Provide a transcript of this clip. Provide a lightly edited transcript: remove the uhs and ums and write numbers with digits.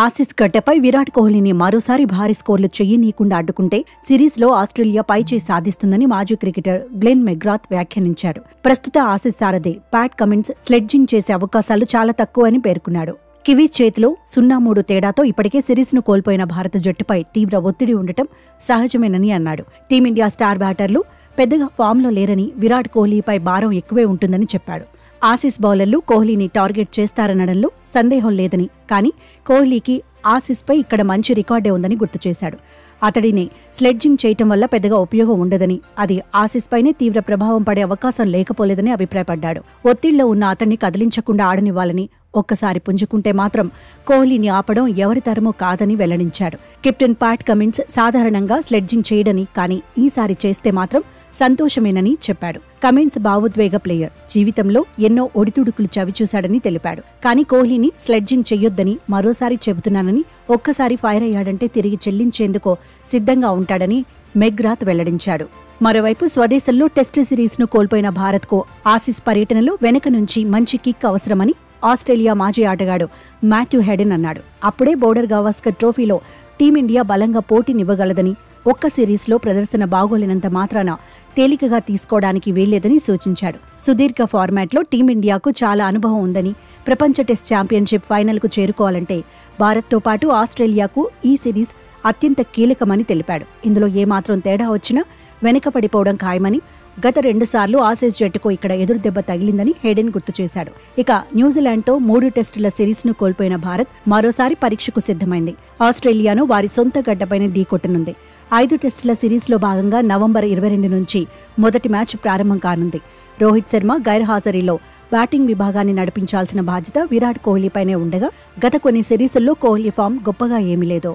Aussies గడ్డపై విరాట్ కోహ్లీని మరోసారి భారీ స్కోర్లు చెయ్యనీయకుండా అడ్డుకుంటే సిరీస్లో ఆస్ట్రేలియా పైచేయి సాధిస్తుందని మాజీ క్రికెటర్ గ్లెన్ మెగ్రాత్ వ్యాఖ్యానించాడు. ప్రస్తుత ఆసీస్ సారథి ప్యాట్ కమిన్స్ స్లెడ్జింగ్ చేసే అవకాశాలు చాలా తక్కువని పేర్కొన్నాడు. కివీస్ చేతిలో 0-3 తేడాతో ఇప్పటికే సిరీస్ను కోల్పోయిన భారత జట్టుపై తీవ్ర ఒత్తిడి ఉండటం సహజమేనని అన్నాడు. టీమిండియా స్టార్ బ్యాటర్లు పెద్దగా ఫామ్లో లేరని, విరాట్ కోహ్లీపై భారం ఎక్కువే ఉంటుందని చెప్పాడు. ఆసీస్ బౌలర్లు కోహ్లీని టార్గెట్ చేస్తారనడంలో సందేహం లేదని, కానీ కోహ్లీకి ఆసీస్పై ఇక్కడ మంచి రికార్డే ఉందని గుర్తు చేశాడు. అతడిని స్లెడ్జింగ్ చేయటం వల్ల పెద్దగా ఉపయోగం ఉండదని, అది ఆసీస్పైనే తీవ్ర ప్రభావం పడే అవకాశం లేకపోలేదని అభిప్రాయపడ్డాడు. ఒత్తిళ్లో ఉన్న అతన్ని కదిలించకుండా ఆడనివ్వాలని, ఒక్కసారి పుంజుకుంటే మాత్రం కోహ్లీని ఆపడం ఎవరి తరమూ కాదని వెల్లడించాడు. కెప్టెన్ ప్యాట్ కమిన్స్ సాధారణంగా స్లెడ్జింగ్ చేయడని, కానీ ఈసారి చేస్తే మాత్రం సంతోషమేనని చెప్పాడు. కమిన్స్ భావోద్వేగ ప్లేయర్, జీవితంలో ఎన్నో ఒడిదుడుకులు చవిచూశాడని తెలిపాడు. కానీ కోహ్లీని స్లెడ్జింగ్ చెయ్యొద్దని మరోసారి చెబుతున్నానని, ఒక్కసారి ఫైర్ అయ్యాడంటే తిరిగి చెల్లించేందుకు సిద్ధంగా ఉంటాడని మెగ్రాత్ వెల్లడించాడు. మరోవైపు స్వదేశంలో టెస్టు సిరీస్ను కోల్పోయిన భారత్కు ఆసీస్ పర్యటనలో వెనక నుంచి మంచి కిక్ అవసరమని ఆస్ట్రేలియా మాజీ ఆటగాడు మాథ్యూ హెడెన్ అన్నాడు. అప్పుడే బోర్డర్ గవాస్కర్ ట్రోఫీలో టీమిండియా బలంగా పోటీనివ్వగలదని, ఒక్క సిరీస్లో ప్రదర్శన బాగోలేనంత మాత్రాన తేలికగా తీసుకోవడానికి వీల్లేదని సూచించాడు. సుదీర్ఘ ఫార్మాట్లో టీమిండియాకు చాలా అనుభవం ఉందని, ప్రపంచ టెస్ట్ ఛాంపియన్షిప్ ఫైనల్కు చేరుకోవాలంటే భారత్తో పాటు ఆస్ట్రేలియాకు ఈ సిరీస్ అత్యంత కీలకమని తెలిపాడు. ఇందులో ఏమాత్రం తేడా వచ్చినా వెనకపడిపోవడం ఖాయమని, గత 2 సార్లు ఆసీస్ జట్టుకు ఇక్కడ ఎదురుదెబ్బ తగిలిందని హెడెన్ గుర్తు చేశాడు. ఇక న్యూజిలాండ్తో 3 టెస్టుల సిరీస్ను కోల్పోయిన భారత్ మరోసారి పరీక్షకు సిద్ధమైంది. ఆస్ట్రేలియాను వారి సొంత గడ్డపైన ఢీకొట్టనుంది. 5 టెస్టుల సిరీస్లో భాగంగా నవంబర్ 22 నుంచి మొదటి మ్యాచ్ ప్రారంభం కానుంది. రోహిత్ శర్మ గైర్హాజరీలో బ్యాటింగ్ విభాగాన్ని నడిపించాల్సిన బాధ్యత విరాట్ కోహ్లీపైనే ఉండగా, గత కొన్ని సిరీసుల్లో కోహ్లీ ఫామ్ గొప్పగా ఏమీ లేదు.